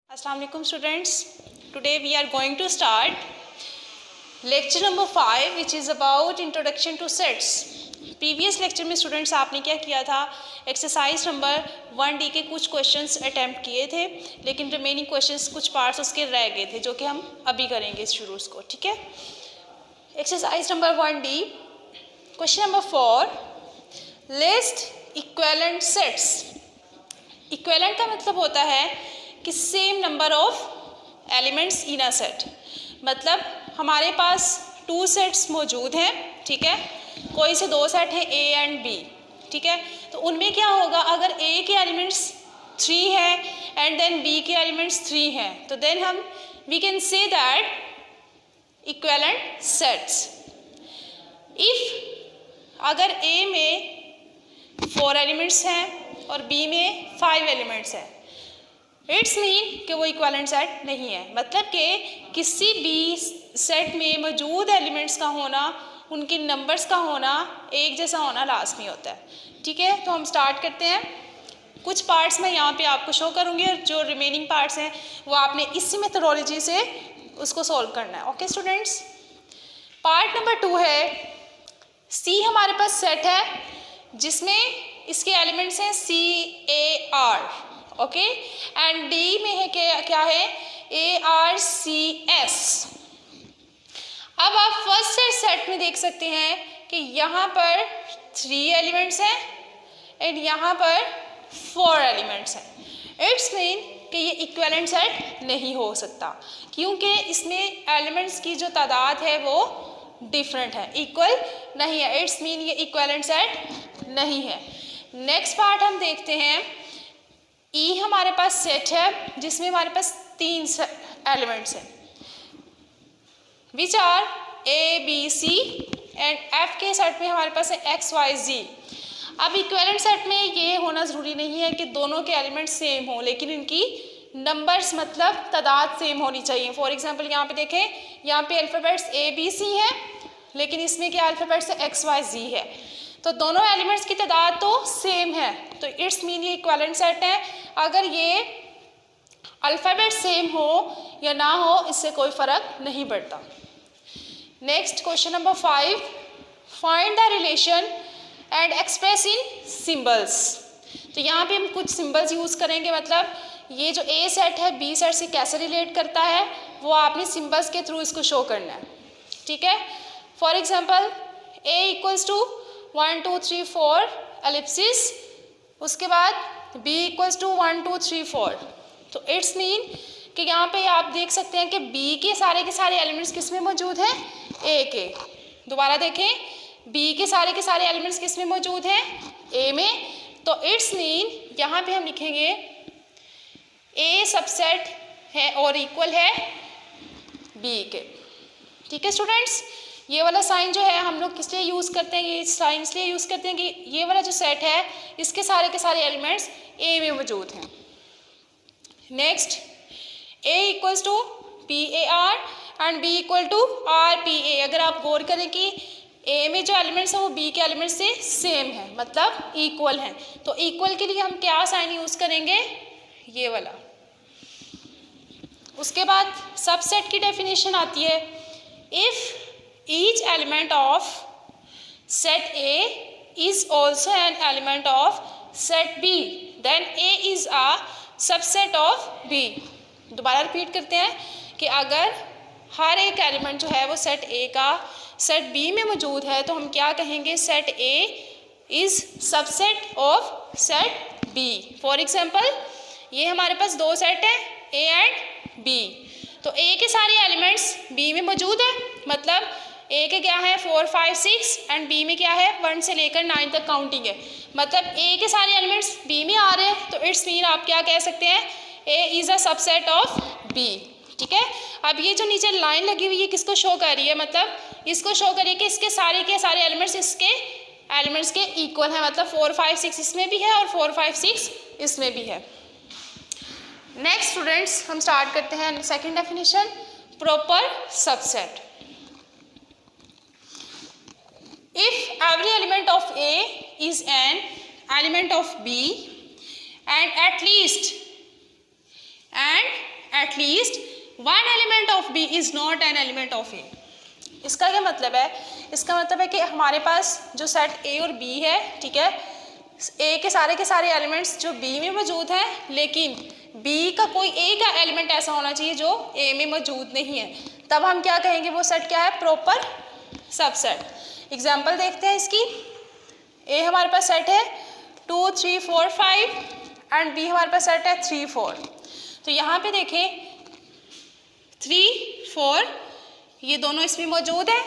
Assalamu alaikum students. Today we are going to start lecture number 5 which is about introduction to sets. Previous lecture में students आपने क्या किया था, exercise number 1D के कुछ questions attempt किए थे, लेकिन रिमेनिंग क्वेश्चंस कुछ पार्ट्स उसके रह गए थे जो कि हम अभी करेंगे शुरू उसको. ठीक है. Exercise number 1D question number 4, list equivalent sets. Equivalent का मतलब होता है कि same number of elements in a set. मतलब हमारे पास 2 सेट्स मौजूद हैं. ठीक है. कोई से 2 सेट हैं ए एंड बी. ठीक है. तो उनमें क्या होगा, अगर ए के एलिमेंट्स 3 हैं एंड देन बी के एलिमेंट्स 3 हैं, तो देन हम we can say that equivalent sets. If अगर ए में 4 एलिमेंट्स हैं और बी में 5 एलिमेंट्स हैं, इट्स मीन कि वो इक्विवेलेंट सेट नहीं है. मतलब कि किसी भी सेट में मौजूद एलिमेंट्स का होना, उनके नंबर्स का होना एक जैसा होना लाजमी होता है. ठीक है. तो हम स्टार्ट करते हैं. कुछ पार्ट्स मैं यहाँ पे आपको शो करूँगी और जो रिमेनिंग पार्ट्स हैं वो आपने इसी मेथोडोलॉजी से उसको सॉल्व करना है. Okay students. पार्ट नंबर 2 है, सी हमारे पास सेट है जिसमें इसके एलिमेंट्स हैं CAR. ओके. एंड डी में है क्या है ARCS. अब आप फर्स्ट सेट में देख सकते हैं कि यहाँ पर 3 एलिमेंट्स हैं एंड यहाँ पर 4 एलिमेंट्स हैं. इट्स मीन कि ये इक्विवेलेंट सेट नहीं हो सकता क्योंकि इसमें एलिमेंट्स की जो तादाद है वो डिफरेंट है, इक्वल नहीं है. इट्स मीन ये इक्विवेलेंट सेट नहीं है. नेक्स्ट पार्ट हम देखते हैं. ई हमारे पास सेट है जिसमें हमारे पास 3 एलिमेंट्स हैं which are ABC and F के सेट में हमारे पास है XYZ. अब इक्विवेलेंट सेट में ये होना ज़रूरी नहीं है कि दोनों के एलिमेंट्स सेम हों, लेकिन इनकी नंबर्स मतलब तादाद सेम होनी चाहिए. फॉर एग्जांपल यहाँ पे देखें, यहाँ पे अल्फ़ाबेट्स ABC हैं लेकिन इसमें क्या अल्फ़ाबेट्स XYZ है, तो दोनों एलिमेंट्स की तादाद तो सेम है, तो इट्स मीन ये इक्विवेलेंट सेट है. अगर ये अल्फ़ाबेट सेम हो या ना हो इससे कोई फ़र्क नहीं पड़ता. Next question number 5, find the relation and express in symbols. तो यहाँ पे हम कुछ सिंबल्स यूज़ करेंगे. मतलब ये जो ए सेट है बी सेट से कैसे रिलेट करता है वो आपने सिंबल्स के थ्रू इसको शो करना है. ठीक है. For example A equals to 1 2 3 4 ellipsis, उसके बाद B इक्वल्स टू 1 2 3 4. तो इट्स मीन कि यहाँ पे आप देख सकते हैं कि B के सारे एलिमेंट्स किस में मौजूद हैं, A के. दोबारा देखें, B के सारे एलिमेंट्स किस में मौजूद हैं, A में. तो इट्स मीन यहाँ पे हम लिखेंगे A सबसेट है और इक्वल है B के. ठीक है स्टूडेंट्स. ये वाला साइन जो है हम लोग किस लिए यूज़ करते हैं, ये साइन इसलिए यूज़ करते हैं कि ये वाला जो सेट है इसके सारे एलिमेंट्स A में मौजूद हैं. Next, A equals to PAR and B equal to RPA. अगर आप गौर करें कि A में जो एलिमेंट्स हैं वो B के एलिमेंट्स से सेम है, मतलब इक्वल हैं, तो इक्वल के लिए हम क्या साइन यूज़ करेंगे, ये वाला. उसके बाद सबसेट की डेफिनेशन आती है. If each element of set A is also an element of set B, then A is a subset of B. दोबारा रिपीट करते हैं कि अगर हर एक एलिमेंट जो है वो सेट A का सेट B में मौजूद है तो हम क्या कहेंगे, set A is subset of set B. For example ये हमारे पास 2 सेट हैं A एंड B, तो A के सारे एलिमेंट्स B में मौजूद है, मतलब A के क्या है 4 5 6 एंड B में क्या है 1 से लेकर 9 तक काउंटिंग है, मतलब A के सारे एलिमेंट्स B में आ रहे हैं. तो इट्स मीन आप क्या कह सकते हैं, A is a subset of B. ठीक है. अब ये जो नीचे लाइन लगी हुई है किसको शो कर रही है, मतलब इसको शो करिए कि इसके सारे एलिमेंट्स इसके एलिमेंट्स के इक्वल हैं, मतलब 4 5 6 इसमें भी है और 4 5 6 इसमें भी है. नेक्स्ट स्टूडेंट्स हम स्टार्ट करते हैं second definition, proper subset. If every element of A is an element of B and at least at least one element of B is not an element of A. इसका क्या मतलब है? इसका मतलब है कि हमारे पास जो सेट ए और बी है, ठीक है, ए के सारे एलिमेंट्स जो बी में मौजूद हैं, लेकिन बी का कोई ए का एलिमेंट ऐसा होना चाहिए जो ए में मौजूद नहीं है, तब हम क्या कहेंगे? वो सेट क्या है? Proper subset. एग्जाम्पल देखते हैं इसकी। ए हमारे पास सेट है 2 3 4 5 एंड बी हमारे पास सेट है 3 4। तो यहाँ पे देखें 3 4 ये दोनों इसमें मौजूद है,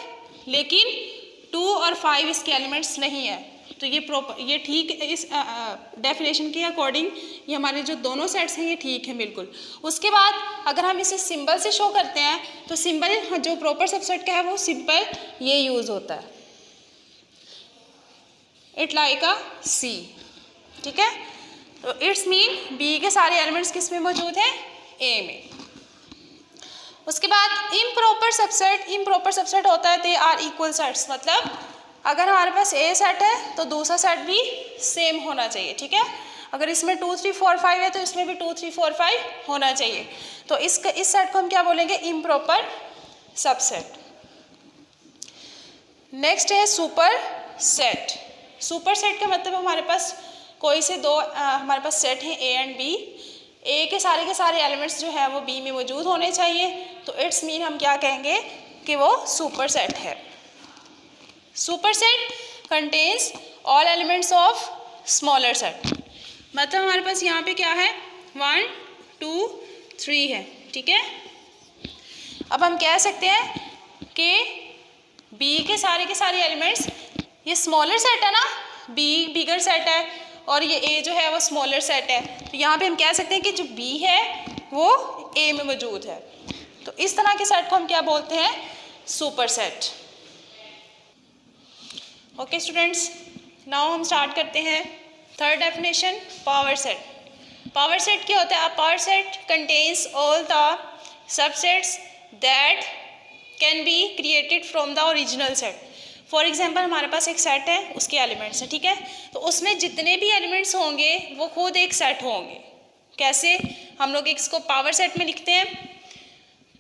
लेकिन 2 और 5 इसके एलिमेंट्स नहीं है। तो ये ठीक इस डेफिनेशन के अकॉर्डिंग ये हमारे जो दोनों सेट्स हैं ये ठीक है बिल्कुल। उसके बाद अगर हम इसे सिंबल से शो करते हैं तो सिंबल जो प्रॉपर सबसेट का है वो सिंपल ये यूज़ होता है, इट लाइक अ सी, ठीक है। तो इट्स मीन बी के सारे एलिमेंट्स किस में मौजूद हैं? ए में। उसके बाद इम्प्रॉपर सबसेट होता है दे आर इक्वल सेट्स, मतलब अगर हमारे पास ए सेट है तो दूसरा सेट भी सेम होना चाहिए, ठीक है। अगर इसमें 2 3 4 5 है तो इसमें भी 2 3 4 5 होना चाहिए। तो इस सेट को हम क्या बोलेंगे? Improper subset. नेक्स्ट है सुपर सेट। सुपर सेट का मतलब हमारे पास कोई से दो हमारे पास सेट हैं ए एंड बी, ए के सारे एलिमेंट्स जो है वो बी में मौजूद होने चाहिए, तो इट्स मीन हम क्या कहेंगे कि वो सुपर सेट है। Super set contains all elements of smaller set, मतलब हमारे पास यहाँ पे क्या है 1 2 3 है, ठीक है। अब हम कह सकते हैं कि बी के सारे एलिमेंट्स, ये स्मॉलर सेट है ना, बी बिगर सेट है और ये ए जो है वो स्मॉलर सेट है, तो यहाँ पे हम कह सकते हैं कि जो बी है वो ए में मौजूद है। तो इस तरह के सेट को हम क्या बोलते हैं? Super set. Okay students, now हम स्टार्ट करते हैं third definition, power set. Power set क्या होता है? A power set contains all the subsets that can be created from the original set. For example हमारे पास एक सेट है, उसके एलिमेंट्स हैं, ठीक है, तो उसमें जितने भी एलिमेंट्स होंगे वो खुद एक सेट होंगे। कैसे? हम लोग इसको पावर सेट में लिखते हैं,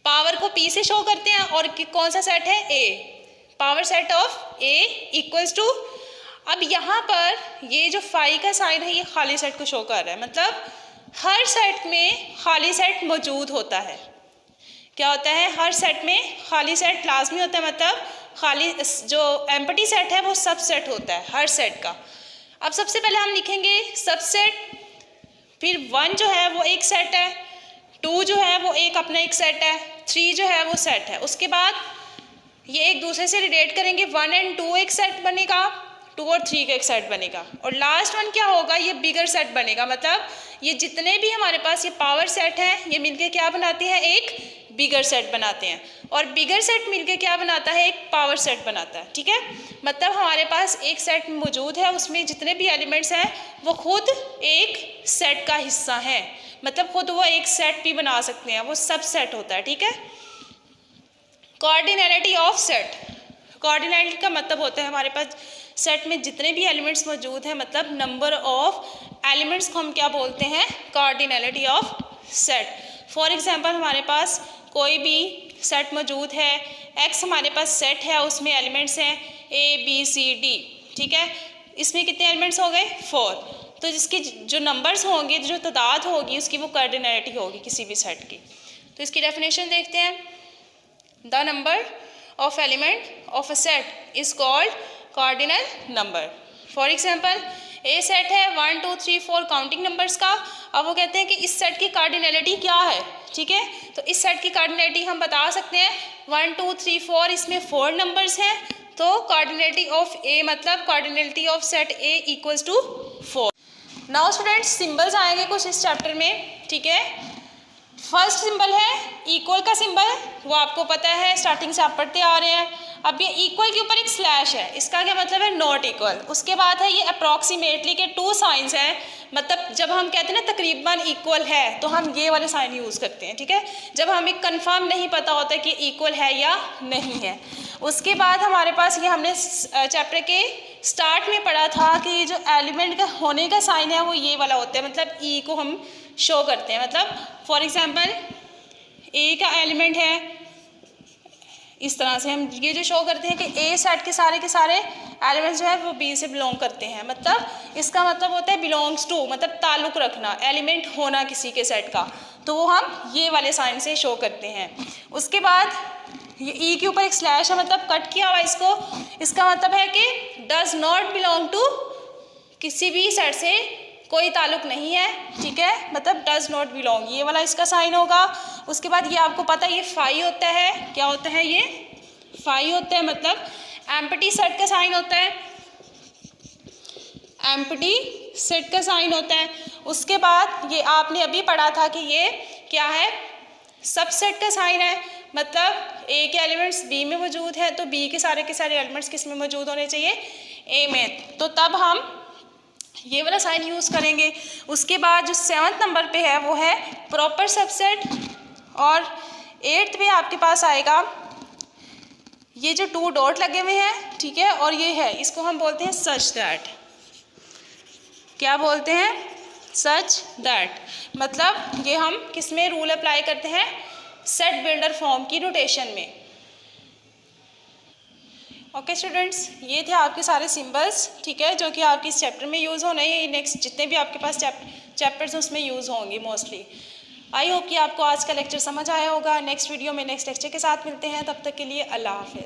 पावर को पी से शो करते हैं और कौन सा सेट है? A. Power set of A equals to, अब यहाँ पर ये जो फाई का साइन है ये खाली सेट को शो कर रहा है, मतलब हर सेट में खाली सेट मौजूद होता है। क्या होता है? हर सेट में खाली सेट लाजमी होता है, मतलब खाली जो एम्प्टी सेट है वो सब सेट होता है हर सेट का। अब सबसे पहले हम लिखेंगे सबसेट, फिर 1 जो है वो एक सेट है, 2 जो है वो एक अपना एक सेट है, 3 जो है वो सेट है। उसके बाद ये एक दूसरे से रिलेट करेंगे, 1 और 2 एक सेट बनेगा, 2 और 3 का एक सेट बनेगा, और लास्ट वन क्या होगा? ये बिगर सेट बनेगा, मतलब ये जितने भी हमारे पास ये पावर सेट है ये मिलके क्या बनाते हैं? एक बिगर सेट बनाते हैं, और बिगर सेट मिलके क्या बनाता है? एक पावर सेट बनाता है, ठीक है। मतलब हमारे पास एक सेट मौजूद है, उसमें जितने भी एलिमेंट्स हैं वो खुद एक सेट का हिस्सा हैं, मतलब खुद वो एक सेट भी बना सकते हैं, वो सब सेट होता है, ठीक है। कार्डिनैलिटी ऑफ सेट, कार्डिनैलिटी का मतलब होता है हमारे पास सेट में जितने भी एलिमेंट्स मौजूद हैं, मतलब नंबर ऑफ एलिमेंट्स को हम क्या बोलते हैं? Cardinality of set. For example हमारे पास कोई भी सेट मौजूद है, एक्स हमारे पास सेट है, उसमें एलिमेंट्स हैं ए बी सी डी, ठीक है। इसमें कितने एलिमेंट्स हो गए? 4। तो जिसके जो नंबर्स होंगे, जो तादाद होगी उसकी वो कार्डिनैलिटी होगी किसी भी सेट की। तो इसकी डेफिनेशन देखते हैं। The number of element of a set is called cardinal number. For example A set है 1 2 3 4 काउंटिंग नंबर्स का। अब वो कहते हैं कि इस सेट की कार्डिनैलिटी क्या है, ठीक है। तो इस सेट की कार्डिनैलिटी हम बता सकते हैं 1 2 3 4, इसमें 4 नंबर्स हैं, तो कार्डिनैलिटी ऑफ ए मतलब cardinality of set A equals to 4। Now students symbols आएंगे कुछ इस चैप्टर में, ठीक है। फर्स्ट सिंबल है इक्वल का सिंबल, वो आपको पता है, स्टार्टिंग से आप पढ़ते आ रहे हैं। अब ये इक्वल के ऊपर एक स्लैश है, इसका क्या मतलब है? Not equal. उसके बाद है ये अप्रॉक्सीमेटली के 2 साइंस हैं, मतलब जब हम कहते हैं ना तकरीबन इक्वल है तो हम ये वाले साइन यूज़ करते हैं, ठीक है, जब हमें कंफर्म नहीं पता होता कि इक्वल है या नहीं है। उसके बाद हमारे पास ये हमने चैप्टर के स्टार्ट में पढ़ा था कि जो एलिमेंट का होने का साइन है वो ये वाला होता है, मतलब ई को हम शो करते हैं। मतलब फॉर एग्जांपल ए का एलिमेंट है, इस तरह से हम ये जो शो करते हैं कि ए सेट के सारे एलिमेंट्स जो है वो बी से बिलोंग करते हैं, मतलब इसका मतलब होता है बिलोंग्स टू, मतलब ताल्लुक़ रखना, एलिमेंट होना किसी के सेट का, तो वो हम ये वाले साइन से शो करते हैं। उसके बाद ये ई के ऊपर एक स्लैश है, मतलब कट किया हुआ इसको, इसका मतलब है कि डज नॉट बिलोंग टू, किसी भी सेट से कोई ताल्लुक़ नहीं है, ठीक है, मतलब डज नॉट बिलोंग, ये वाला इसका साइन होगा। उसके बाद ये आपको पता है ये फाई होता है, क्या होता है ये फाई होता है, मतलब एम्प्टी सेट का साइन होता है, एम्प्टी सेट का साइन होता है। उसके बाद ये आपने अभी पढ़ा था कि ये क्या है, सबसेट का साइन है, मतलब ए के एलिमेंट्स बी में मौजूद है तो बी के सारे एलिमेंट्स किस में मौजूद होने चाहिए, ए में, तो तब हम ये वाला साइन यूज़ करेंगे। उसके बाद जो 7वें नंबर पे है वो है प्रॉपर सबसेट, और 8th पे आपके पास आएगा ये जो 2 डॉट लगे हुए हैं, ठीक है, और ये है, इसको हम बोलते हैं सच दैट, क्या बोलते हैं, सच दैट, मतलब ये हम किस में रूल अप्लाई करते हैं, सेट बिल्डर फॉर्म की नोटेशन में। ओके स्टूडेंट्स, ये थे आपके सारे सिंबल्स, ठीक है, जो कि आपके इस चैप्टर में यूज़ होने हैं, नेक्स्ट जितने भी आपके पास चैप्टर्स हैं उसमें यूज़ होंगे मोस्टली। आई होप कि आपको आज का लेक्चर समझ आया होगा। नेक्स्ट वीडियो में नेक्स्ट लेक्चर के साथ मिलते हैं, तब तक के लिए अल्लाह हाफिज़।